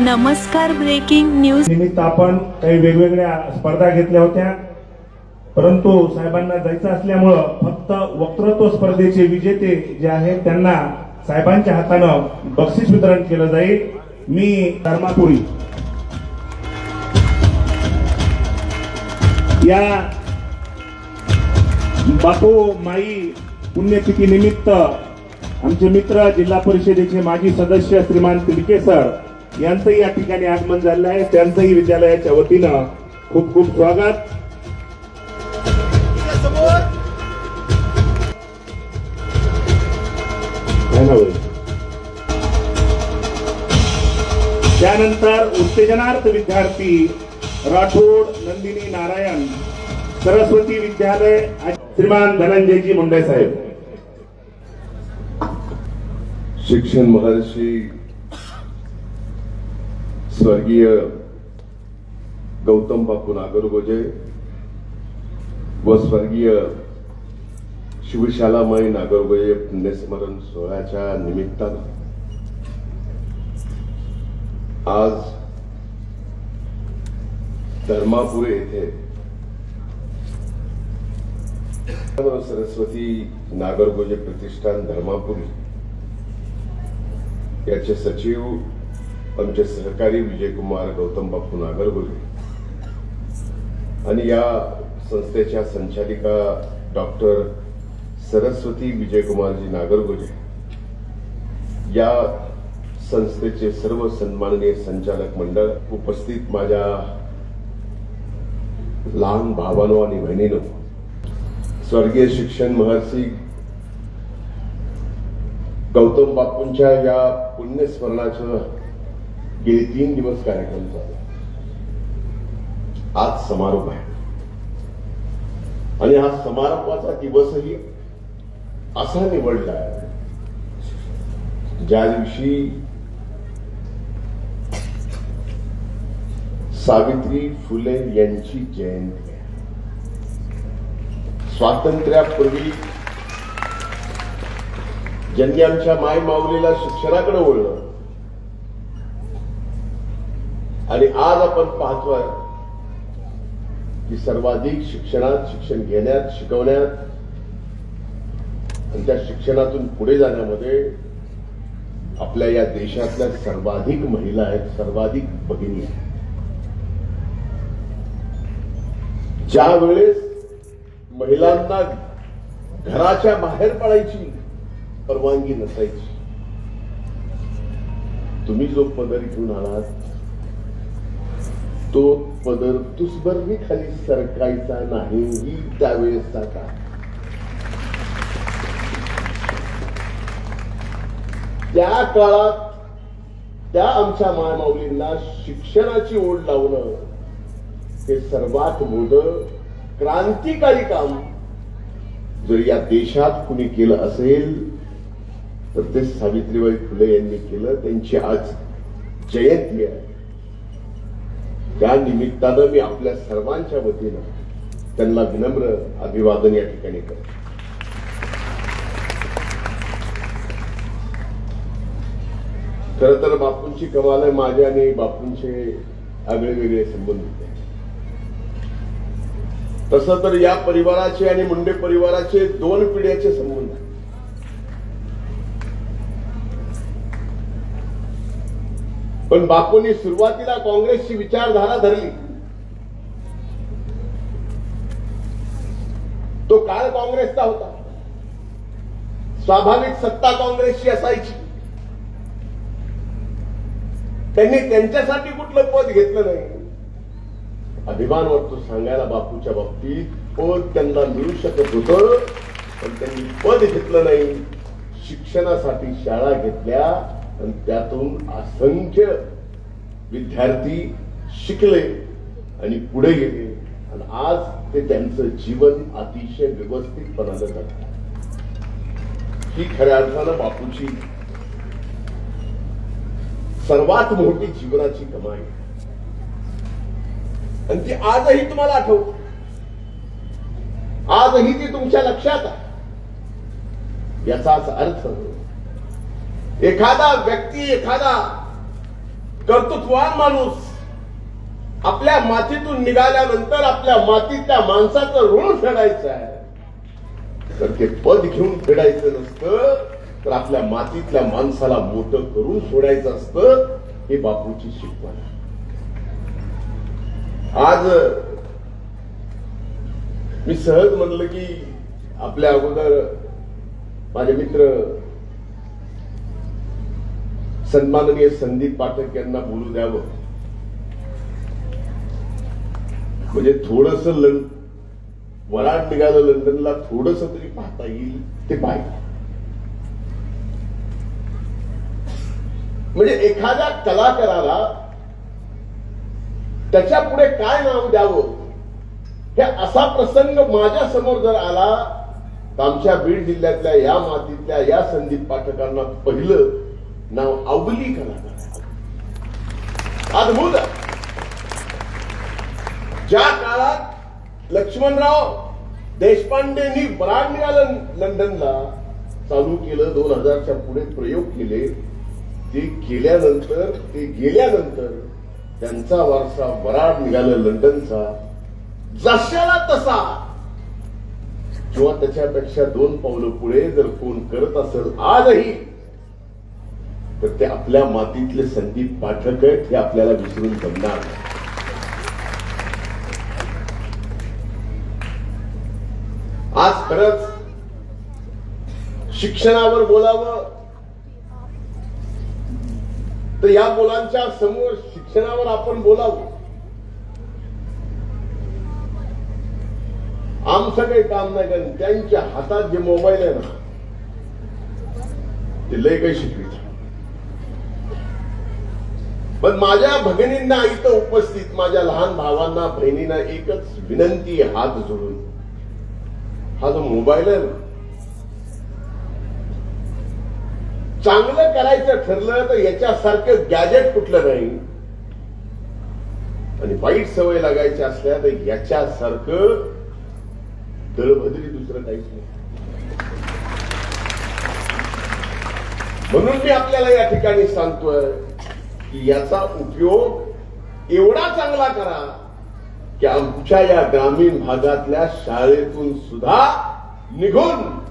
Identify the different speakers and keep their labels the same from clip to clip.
Speaker 1: नमस्कार, breaking news
Speaker 2: निमित्त आपण काही वेगवेगळ्या स्पर्धा घेतल्या होत्या, परंतु साहेबांना जायचं असल्यामुळं फक्त वक्तृत्व स्पर्धेचे विजेते जे आहेत त्यांना साहेबांच्या हातानं बक्षीस वितरण केलं जाईल. मी धर्मापुरी या बापू माई पुण्यतिथी निमित्त आमचे मित्र जिल्हा परिषदेचे माजी सदस्य श्रीमान तिडके सर यांचंही या ठिकाणी आगमन झालं आहे. त्यांचंही विद्यालयाच्या वतीनं खूप खूप स्वागत. त्यानंतर उत्तेजनार्थ विद्यार्थी राठोड नंदिनी नारायण सरस्वती विद्यालय श्रीमान धनंजयजी मुंडे साहेब.
Speaker 3: शिक्षण महर्षी स्वर्गीय गौतम बापू नागरगोजे व स्वर्गीय शिवशालामाई नागरगोजे पुण्यस्मरण सोहळ्याच्या निमित्तानं आज धर्मापूर येथे सरस्वती नागरगोजे प्रतिष्ठान धर्मापुरी याचे सचिव आमचे सहकारी विजयकुमार गौतम बापू नागरगोजे आणि या संस्थेच्या संचालिका डॉक्टर सरस्वती विजयकुमारजी नागरगोजे, या संस्थेचे सर्व सन्माननीय संचालक मंडळ, उपस्थित माझ्या लहान भावांनो आणि बहिणींनो, स्वर्गीय शिक्षण महर्षी गौतम बापूंच्या या पुण्यस्मरणाचं गेली 3 दिवस कार्यक्रम झाला. आज समारोप आहे आणि हा समारोपाचा दिवसही असा निवडला आहे ज्या दिवशी सावित्री फुले यांची जयंती आहे. स्वातंत्र्यापूर्वी ज्यांनी आमच्या माय माऊलीला शिक्षणाकडे वळलं आणि आज आपण पाहतोय की सर्वाधिक शिक्षणात, शिक्षण घेण्यात, शिकवण्यात आणि त्या शिक्षणातून पुढे जाण्यामध्ये आपल्या या देशातल्या सर्वाधिक महिला आहेत, सर्वाधिक भगिनी आहेत. ज्या वेळेस महिलांना घराच्या बाहेर पडायची परवानगी नसायची, तुम्ही जो पदर घेऊन आलात तो पदर तुसभरही खाली सरकायचा नाही, ही त्यावेळेसचा काळ. त्या काळात त्या आमच्या मायमाऊलींना शिक्षणाची ओढ लावणं हे सर्वात मोठं क्रांतिकारी काम जर या देशात कुणी केलं असेल तर ते सावित्रीबाई फुले यांनी केलं. त्यांची आज जयंती आहे. त्या निमित्तानं मी आपल्या सर्वांच्या वतीनं त्यांना विनम्र अभिवादन या ठिकाणी करतो. खरं तर बापूंची कमाल आहे. माझे आणि बापूंचे आगळे वेगळे संबंध होते. तसं तर या परिवाराचे आणि मुंडे परिवाराचे 2 पिढ्याचे संबंध आहेत. पण बापूंनी सुरुवातीला काँग्रेसची विचारधारा धरली. तो काळ काँग्रेसचा होता. स्वाभाविक सत्ता काँग्रेसची असायची. त्यांनी त्यांच्यासाठी कुठलं पद घेतलं नाही. अभिमान वाटतो सांगायला, बापूच्या बाबतीत पद त्यांना मिळू शकत होतं पण त्यांनी पद घेतलं नाही. शिक्षणासाठी शाळा घेतल्या आणि त्यातून असंख्य विद्यार्थी शिकले आणि पुढे गेले आणि आज ते त्यांचं जीवन अतिशय व्यवस्थितपणानं जगतात. ही खऱ्या अर्थानं बापूची सर्वात मोठी जीवनाची कमाई आणि ती आजही तुम्हाला आठवते. आजही ती तुमच्या लक्षात आहे. याचाच अर्थ एखादा व्यक्ती, एखादा कर्तृत्ववान माणूस आपल्या मातीतून निघाल्यानंतर आपल्या मातीतल्या माणसाचं ऋण फेडायचं आहे, तर ते पद घेऊन फेडायचं नसतं, तर आपल्या मातीतल्या माणसाला मोठं करून सोडायचं असतं. हे बापूची शिकवण. आज मी सहज म्हणलं की आपल्या अगोदर माझे मित्र सन्माननीय संदीप पाठक यांना बोलू द्यावं, म्हणजे थोडस वराड निघालं लंडनला, थोडस तरी पाहता येईल ते पाहिजे. म्हणजे एखाद्या कलाकाराला त्याच्या पुढे काय नाव द्यावं, हे असा प्रसंग माझ्या समोर जर आला तर आमच्या बीड जिल्ह्यातल्या या मातीतल्या या संदीप पाठकांना पहिलं नाव अवली कलाकार. अद्भुत. ज्या काळात लक्ष्मणराव देशपांडेंनी वराड निघालं लंडनला चालू केलं, 2000च्या पुढे प्रयोग केले, ते केल्यानंतर ते गेल्यानंतर त्यांचा वारसा वराड निघालं लंडनचा, जशाला तसा किंवा त्याच्यापेक्षा 2 पावलं पुढे जर कोण करत असेल आजही, तर ते आपल्या मातीतले संदीप पाठक आहेत, हे आपल्याला विसरून जमणार नाही. आज खरंच शिक्षणावर बोलावं तर या मुलांच्या समोर शिक्षणावर आपण बोलावं. आमचं काही काम नाही, कारण त्यांच्या हातात जे मोबाईल आहे ना, ते लय काही शिकवित. पण माझ्या भगिनींना इथं उपस्थित माझ्या लहान भावांना बहिणींना एकच विनंती आहे, हात जोडून. हा जो मोबाईल आहे ना, चांगलं करायचं ठरलं तर याच्यासारखं गॅजेट कुठलं नाही, आणि वाईट सवय लागायच्या असल्या तर याच्यासारखं दळभद्री दुसरं काहीच नाही. म्हणून मी आपल्याला या ठिकाणी सांगतोय की याचा उपयोग एवढा चांगला करा की आमच्या या ग्रामीण भागातल्या शाळेतून सुद्धा निघून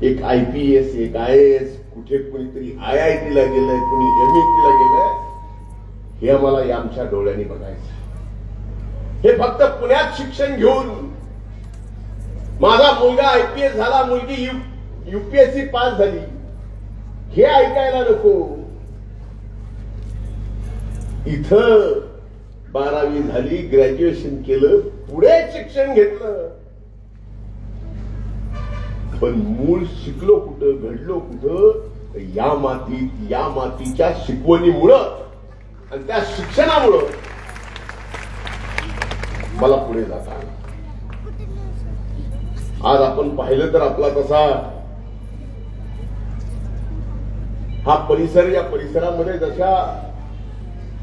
Speaker 3: एक IPS, एक IAS, कुठे कुणीतरी IIT ला गेलंय, कुणी MIT ला गेलंय, हे आम्हाला या आमच्या डोळ्यांनी बघायचं. हे फक्त पुण्यात शिक्षण घेऊन माझा मुलगा IPS झाला, मुलगी UPSC पास झाली, हे ऐकायला नको. इथं 12वी झाली, ग्रॅज्युएशन केलं, पुढे शिक्षण घेतलं, पण मूळ शिकलो कुठं, घडलो कुठं, या मातीत, या मातीच्या शिकवणीमुळं आणि त्या शिक्षणामुळं मला पुढे जाता आलं. आज आपण पाहिलं तर आपला तसा हा परिसर, या परिसरामध्ये जशा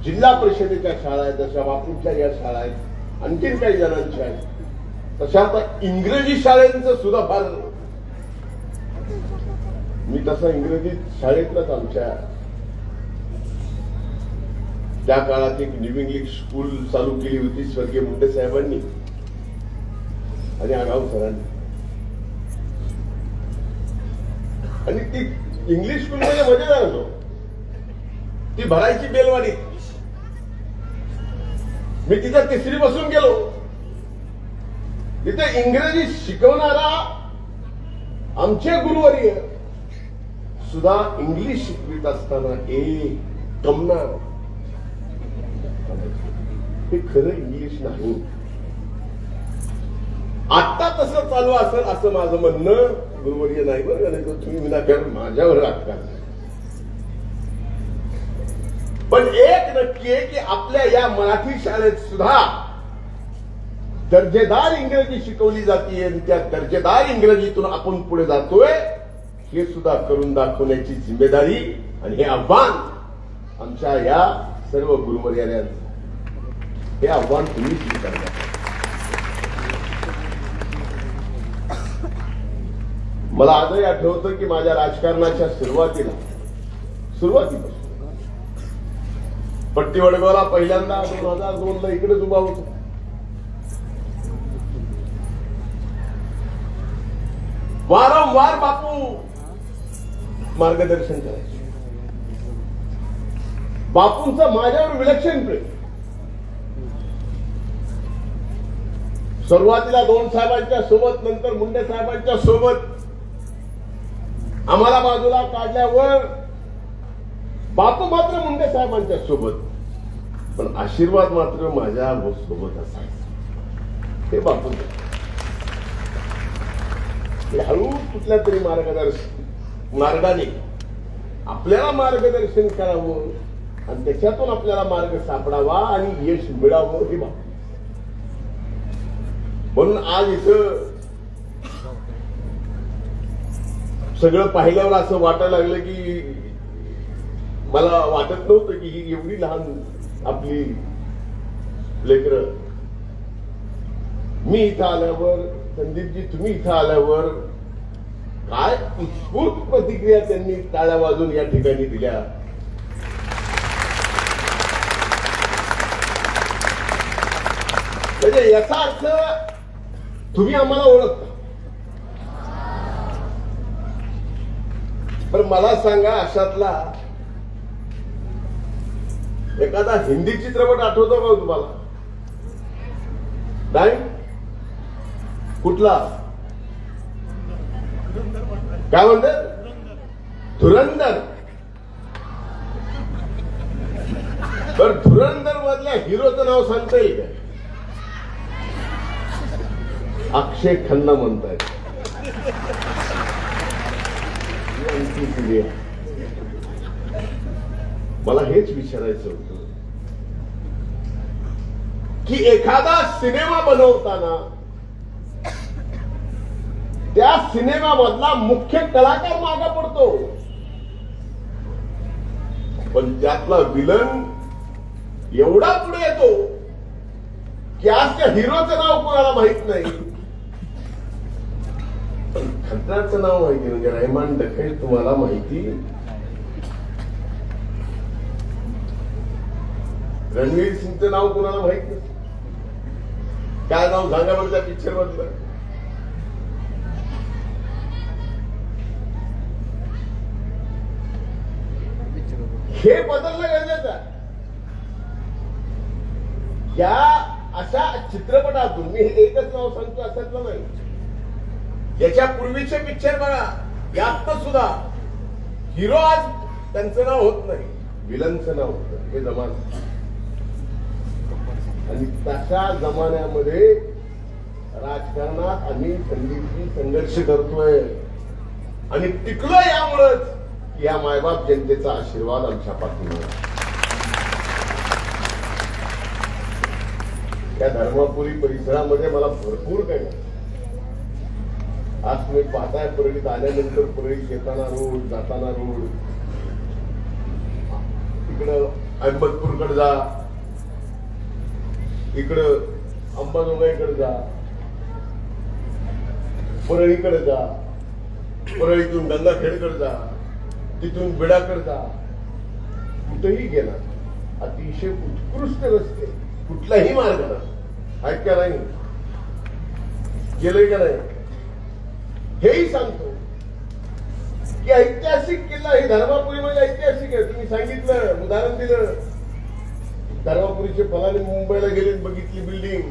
Speaker 3: जिल्हा परिषदेच्या शाळा आहेत, जशा बापूच्या या शाळा आहेत, आणखीन काही जणांच्या आहेत, तशा आता इंग्रजी शाळेंचं सुद्धा फार. मी तसा इंग्रजी शाळेतलाच आमच्या त्या काळात एक न्यू इंग्लिश स्कूल चालू केली होती स्वर्गीय मुंडे साहेबांनी आणि आगाव सरांनी, आणि ती इंग्लिश स्कूल मध्ये मजेदार होतो. ती भरायची बेलवाडी. मी तिथं 3री बसून गेलो. तिथे इंग्रजी शिकवणारा आमचे गुरुवर्य सुद्धा इंग्लिश शिकवित असताना एक कमना, हे खरं इंग्लिश नाही. आता तसं चालू असेल असं माझं म्हणणं गुरुवर्य नाही बरं, नाही तर तुम्ही विनाकारण माझ्यावर राखता. पण एक नक्की आहे की आपल्या या मराठी शाळेत सुद्धा दर्जेदार इंग्रजी शिकवली जाते, आणि त्या दर्जेदार इंग्रजीतून आपण पुढे जातोय हे सुद्धा करून दाखवण्याची जिम्मेदारी आणि हे आव्हान आमच्या या सर्व गुरुवर्यांचं. हे आव्हान तुम्ही स्वीकारता. मला आजही आठवतं की माझ्या राजकारणाच्या सुरुवातीपासून पट्टी वडगावला पहिल्यांदा 2002 ला इकडेच उभा होतो. वारंवार बापू मार्गदर्शन करायचे. बापूंचं माझ्यावर विलक्षण प्रेम. सुरुवातीला 2 साहेबांच्या सोबत, नंतर मुंडे साहेबांच्या सोबत आम्हाला बाजूला काढल्यावर बापू मात्र मुंडे साहेबांच्या सोबत, पण आशीर्वाद मात्र माझ्या सोबत असायचा. हे बापू हळू कुठल्या तरी मार्गाने आपल्याला मार्गदर्शन करावं आणि त्याच्यातून आपल्याला मार्ग सापडावा आणि यश मिळावं, हे बापू. म्हणून आज इथं सगळं पाहिल्यावर असं वाटायला लागलं की मला वाटत नव्हतं की ही एवढी लहान आपली लेकरं. मी इथं आल्यावर, संदीपजी तुम्ही इथं आल्यावर काय उत्स्फूर्त प्रतिक्रिया त्यांनी टाळ्या वाजून या ठिकाणी दिल्या. म्हणजे याचा अर्थ तुम्ही आम्हाला ओळखता. पण मला सांगा, अशातला एखादा हिंदी चित्रपट आठवतो का तुम्हाला? नाही? कुठला? काय म्हणतात? धुरंधर. तर धुरंधर मधल्या हिरोचं नाव सांगता येईल का? अक्षय खन्ना म्हणतायत. मला हेच विचारायचं होतं की एखादा सिनेमा बनवताना त्या सिनेमामधला मुख्य कलाकार मागा पडतो, पण त्यातला विलन एवढा पुढे येतो की आज त्या हिरोचं नाव कोणाला माहित नाही, पण खतराचं नाव माहिती. म्हणजे रहमान डखैत तुम्हाला माहिती, रणवीर सिंगचं नाव कोणाला माहित नाही. काय नाव सांगा बरं त्या पिक्चर मधलं? हे बदलणं गरजेचं आहे. या अशा चित्रपटातून मी हे एकच नाव सांगतो असं नाही, याच्या पूर्वीचे पिक्चर बघा, यात सुद्धा हिरो आज त्यांचं नाव होत नाही, विलनचं नाव होतं. हे जमाना. आणि तशा जमान्यामध्ये राजकारणात आम्ही संदीपजी संघर्ष करतोय आणि टिकलो यामुळेच या मायबाप जनतेचा आशीर्वाद आमच्या पाठीमागे. या धर्मापुरी परिसरामध्ये मला भरपूर काही, आज तुम्ही पाहताय परळीत आल्यानंतर परळीत येताना रोड, जाताना रोड, इकडं अहमदपूरकडे जा, इकडं अंबाजोगाईकडे जा, परळीकडे जा, परळीतून गंगाखेडकडे जा, तिथून बिडाकडे जा, कुठेही गेला अतिशय उत्कृष्ट रस्ते, कुठलाही मार्ग आहेत का नाही, गेलंय का नाही, हेही सांगतो की ऐतिहासिक किल्ला ही धर्मापुरीमध्ये ऐतिहासिक आहे. तुम्ही सांगितलं, उदाहरण दिलं, धर्मापुरीचे फलाने मुंबईला गेले, बघितली बिल्डिंग,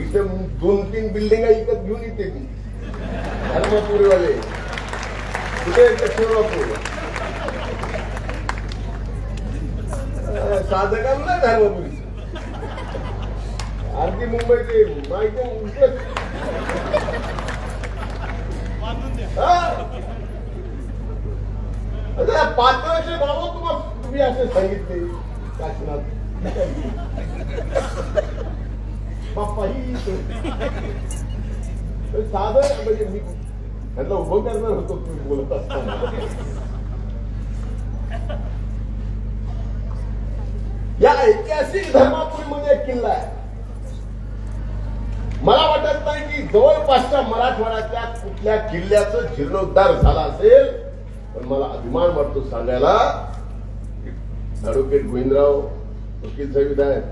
Speaker 3: इथं 2-3 बिल्डिंग इकत घेऊन येते मी. धर्मापुरीवाले कुठे दक्षिणापूर साधं काम नाही धर्मापुरीचं. अर्धी मुंबईचे माहिती पात्राचे भाव तुम्ही असे सांगितले काशीनाथ बाप्पा ही साधं म्हणजे मी त्यांना उभं करणार होतो तुम्ही बोलत असताना. या ऐतिहासिक धर्मापुरीमध्ये एक किल्ला आहे. मला वाटत नाही की जवळपासच्या मराठवाड्यातल्या कुठल्या किल्ल्याचं जीर्णोद्धार झाला असेल, पण मला अभिमान वाटतो सांगायला ऍडव्होकेट गोविंदराव वकील साहेब आहेत,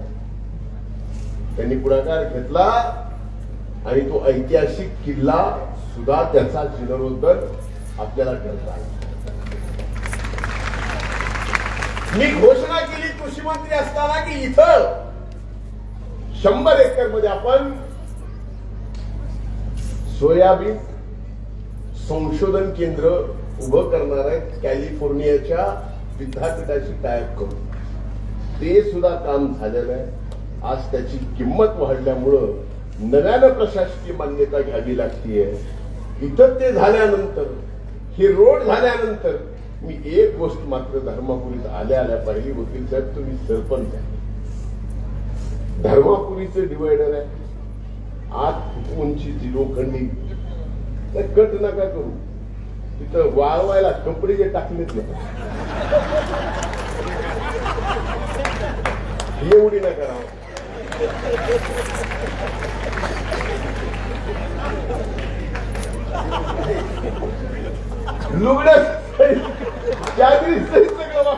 Speaker 3: त्यांनी पुढाकार घेतला आणि तो ऐतिहासिक किल्ला सुद्धा त्याचा जीर्णोद्धार आपल्याला करता आला. मी घोषणा केली कृषी मंत्री असताना की इथं 100 एकर मध्ये आपण सोयाबीन संशोधन केंद्र उभं करणार आहे. कॅलिफोर्नियाच्या विद्यापीठाशी टायअप करून ते सुद्धा काम झालेलं आहे. आज त्याची किंमत वाढल्यामुळं नव्यानं प्रशासकीय मान्यता घ्यावी लागतीये. इथं ते झाल्यानंतर, हे रोड झाल्यानंतर मी एक गोष्ट मात्र धर्मापुरीत आल्या पाहिली. वकील साहेब, तुम्ही सरपंच आहे, धर्मापुरीचं डिवायडर आहे, आत उंचीची लोखंडी कट नका करू. तिथं वाळवायला कपडे जे टाकलेत नाही एवढी नका राहा. लुगड्या चादरी सहित सगळं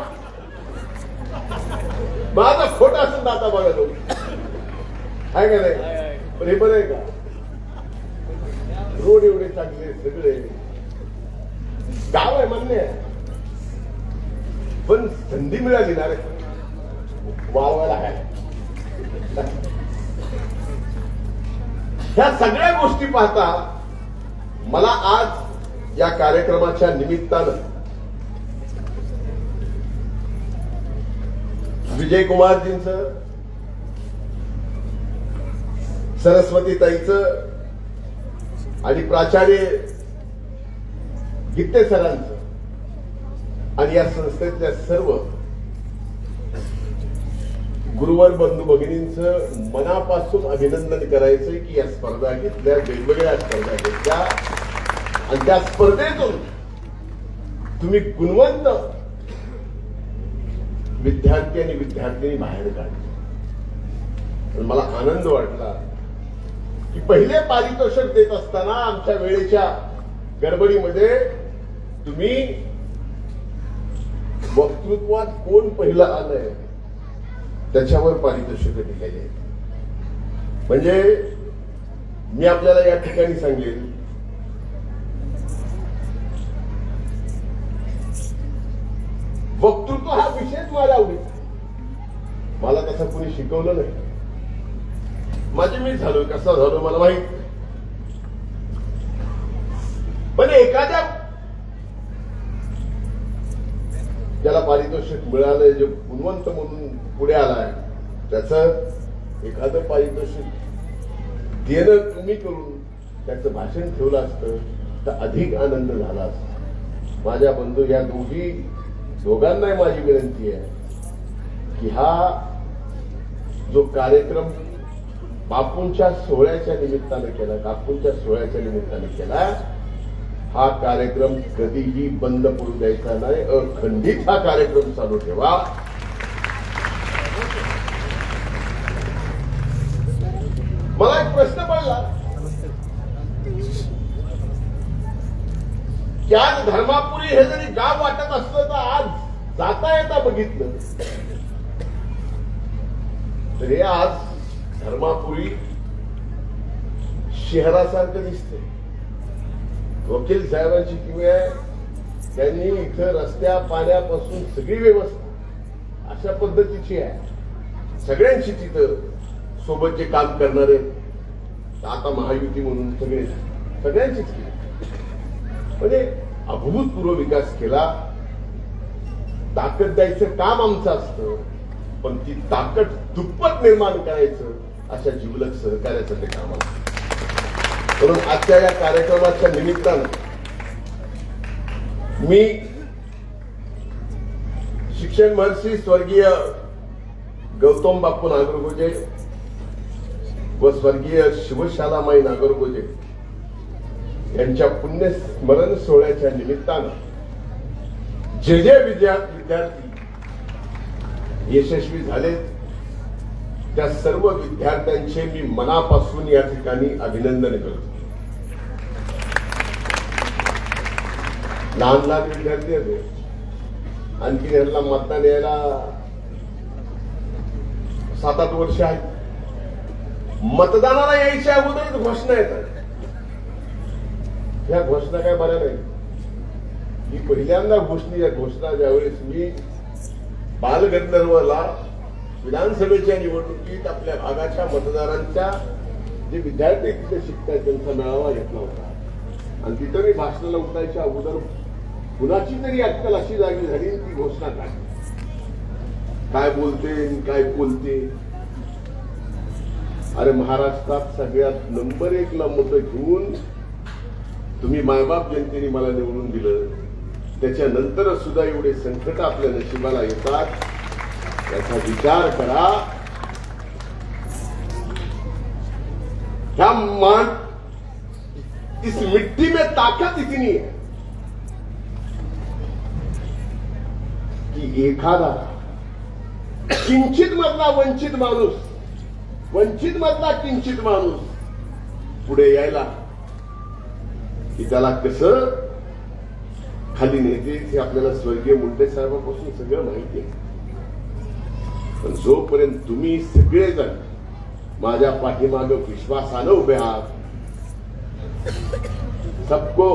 Speaker 3: माझा खोटा असं नाता बघा तो आहे का नाही. पण हे बरं आहे का, रोड एवढे चांगले सगळे, गाव आहे मान्य आहे, पण संधी मिळाली ना रे वाळवायला आहे. ह्या सगळ्या गोष्टी पाहता मला आज या कार्यक्रमाच्या निमित्तानं विजयकुमारजींचं, सरस्वतीताईचं आणि प्राचार्य गित्ते सरांचं आणि या संस्थेतल्या सर्व गुरुवर बंधू भगिनींचं मनापासून अभिनंदन करायचंय की या स्पर्धा घेतल्या, वेगवेगळ्या स्पर्धा घेतल्या आणि त्या स्पर्धेतून तुम्ही गुणवंत विद्यार्थी आणि विद्यार्थिनी बाहेर काढले. मला आनंद वाटला की पहिले पारितोषिक देत असताना आमच्या वेळेच्या गडबडीमध्ये तुम्ही वक्तृत्वात कोण पहिलं आलंय त्याच्यावर पारितोषिक दिलेले. म्हणजे मी आपल्याला या ठिकाणी सांगेन, वक्तृत्व हा विषयच माझ्या आवडीचा. मला तसं कोणी शिकवलं नाही. माझे मी झालो, कसा झालो मला माहित. पण एखाद्या ज्याला पारितोषिक मिळालंय, जे गुणवंत म्हणून पुढे आलाय, त्याचं एखादं पारितोषिक देणं कमी करून त्याचं भाषण ठेवलं असतं तर अधिक आनंद झाला असता. माझ्या बंधू या दोघांनाही माझी विनंती आहे की हा जो कार्यक्रम बापूंच्या सोहळ्याच्या निमित्तानं केला, काकूंच्या सोहळ्याच्या निमित्तानं केला, हा कार्यक्रम कधीही बंद पडू द्यायचा नाही. अखंडित हा कार्यक्रम चालू ठेवा. मला एक प्रश्न पडला की आज धर्मापुरी हे जरी गाव वाटत असलं तर आज जाता येता बघितलं तर हे आज धर्मापुरी शहरासारखं दिसते. वकील साहेबांची किमया आहे, त्यांनी इथं रस्त्या पाण्यापासून सगळी व्यवस्था अशा पद्धतीची आहे. सगळ्यांची तिथं सोबत जे काम करणारे आता महायुती म्हणून सगळ्यांचीच केली. म्हणजे अभूतपूर्व विकास केला. ताकद द्यायचं काम आमचं असतं, पण ती ताकद दुप्पट निर्माण करायचं अशा जिवलग सहकार्याचं ते काम असतं. म्हणून आजच्या या कार्यक्रमाच्या निमित्तानं मी शिक्षण महर्षी स्वर्गीय गौतम बापू नागरगोजे व स्वर्गीय शिवशालामाई नागरगोजे यांच्या पुण्यस्मरण सोहळ्याच्या निमित्तानं जे जे विद्यार्थी यशस्वी झाले त्या सर्व विद्यार्थ्यांचे मी मनापासून या ठिकाणी अभिनंदन करतो. लहान लहान विद्यार्थी आहेत, आणखी यांना मतदान यायला 7-8 वर्ष आहेत. मतदानाला यायच्या अगोदरच घोषणा येतात. या घोषणा काय बऱ्या नाही. ही पहिल्यांदा घोषणा ज्यावेळेस मी बालगंधर्वला विधानसभेच्या निवडणुकीत आपल्या भागाच्या मतदारांच्या जे विद्यार्थी तिथे शिकतात त्यांचा मेळावा घेतला होता आणि तिथं मी भाषणाला उठायच्या अगोदर कुणाची तरी अक्कल अशी जागी झाली ती घोषणा काढली. काय बोलते काय बोलते. अरे महाराष्ट्रात सगळ्यात नंबर 1 ला मतं घेऊन तुम्ही मायबाप जनतेने मला निवडून दिलं. त्याच्यानंतर सुद्धा एवढे संकट आपल्या नशिबाला येतात याचा विचार करा. क्या मान इस मिट्टी में ताकत इतनी है की एखादा किंचित मधला वंचित मधला किंचित माणूस पुढे यायला की त्याला कसं खाली नेते हे आपल्याला स्वर्गीय मुंडे साहेबांपासून सगळं माहिती आहे. पण जोपर्यंत तुम्ही सगळेजण माझ्या पाठीमागे विश्वासानं उभे आहात सबको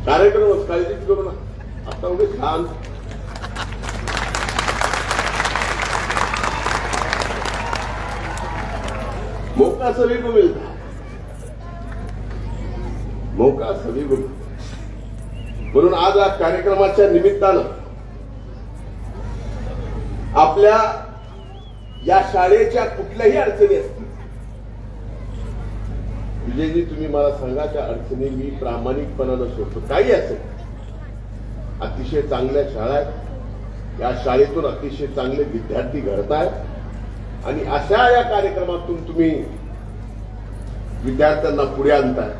Speaker 3: कार्यक्रम काळजीच करू ना. आता उभे छान मौका सभी को मिलता है. मौका सभी को. म्हणून आज या कार्यक्रमाच्या निमित्तानं आपल्या या शाळेच्या कुठल्याही अडचणी असतील विजयजी तुम्ही मला सांगा. त्या अडचणी मी प्रामाणिकपणानं सोडतो. काही असेल अतिशय चांगल्या शाळा आहेत. या शाळेतून अतिशय चांगले विद्यार्थी घडतायत आणि अशा या कार्यक्रमातून तुम्ही विद्यार्थ्यांना पुढे आणताय.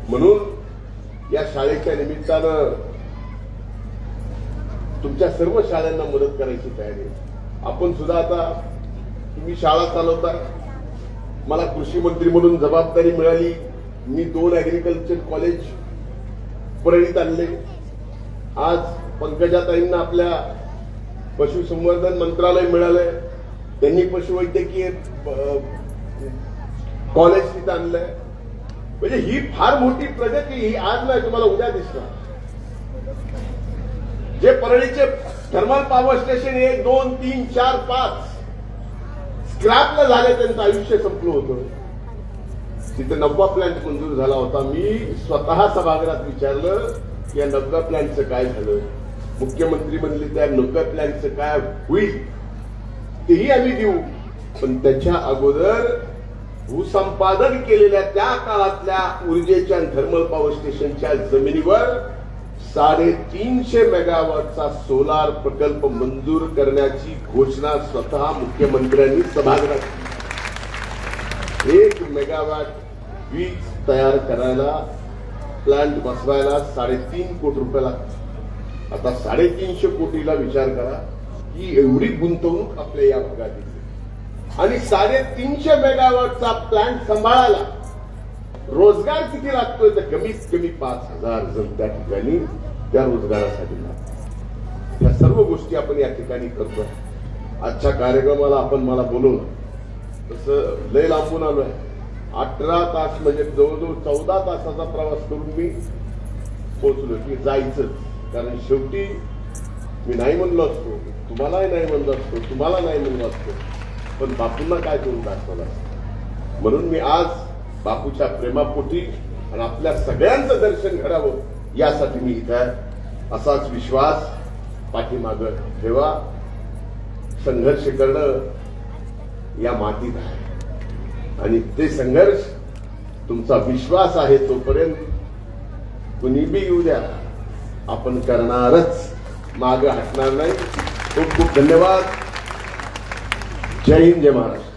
Speaker 3: म्हणून या शाळेच्या निमित्तानं तुमच्या सर्व शाळांना मदत करायची तयारी आहे. आपण सुद्धा आता तुम्ही शाळा चालवताय. मला कृषी मंत्री म्हणून जबाबदारी मिळाली. मी 2 ऍग्रिकल्चर कॉलेज परळीत आणले. आज पंकजाताईंना आपल्या पशुसंवर्धन मंत्रालय मिळालंय. त्यांनी पशुवैद्यकीय कॉलेज तिथं आणलंय. म्हणजे ही फार मोठी प्रगती. ही आज नाही तुम्हाला उद्या दिसणार. जे परळीचे थर्मल पॉवर स्टेशन 1, 2, 3, 4, 5 स्क्रॅपला झाले त्यांचं आयुष्य संपलं होतं. तिथे 9वा प्लॅन्ट मंजूर झाला होता. मी स्वतः सभागृहात विचारलं की या 9व्या प्लॅन्टचं काय झालं. मुख्यमंत्री म्हणले त्या 9व्या प्लॅन्टचं काय होईल तेही आम्ही देऊ. पण त्याच्या अगोदर भूसंपादन केलेल्या त्या काळातल्या ऊर्जेच्या थर्मल पॉवर स्टेशनच्या जमिनीवर 350 मेगावॉटचा सोलार प्रकल्प मंजूर करण्याची घोषणा स्वतः मुख्यमंत्र्यांनी सभागृहात. 1 मेगावॉट वीज तयार करायला प्लांट बसवायला 3.5 कोटी रुपये लागतात. आता 350 कोटीला विचार करा की एवढी गुंतवणूक आपल्या या भागात येते आणि 350 मेगावॉटचा प्लांट सांभाळायला रोजगार किती लागतोय तर कमीत कमी 5,000 जण त्या ठिकाणी त्या रोजगारासाठी लागतात. या सर्व गोष्टी आपण या ठिकाणी करतो. आजच्या कार्यक्रमाला आपण मला बोलवलं तसं लय लांबून आलोय. 18 तास म्हणजे जवळजवळ 14 तासाचा प्रवास करून मी पोहोचलो की जायचं. कारण शेवटी मी नाही म्हणलो असतो, तुम्हालाही नाही म्हणलो असतो, तुम्हाला नाही म्हणलो असतो, पण बापूंना काय करून दाखवलं असतं. म्हणून मी आज बापूच्या प्रेमापोटी आणि आपल्या सगळ्यांचं दर्शन घडावं यासाठी मी इथं आहे. असाच विश्वास पाठीमागं ठेवा. संघर्ष करणं या मातीत आहे आणि ते संघर्ष तुमचा विश्वास आहे तोपर्यंत कुणी बी येऊ द्या आपण करणारच, मागे हटणार नाही. खूप खूप धन्यवाद. जय हिंद, जय महाराष्ट्र.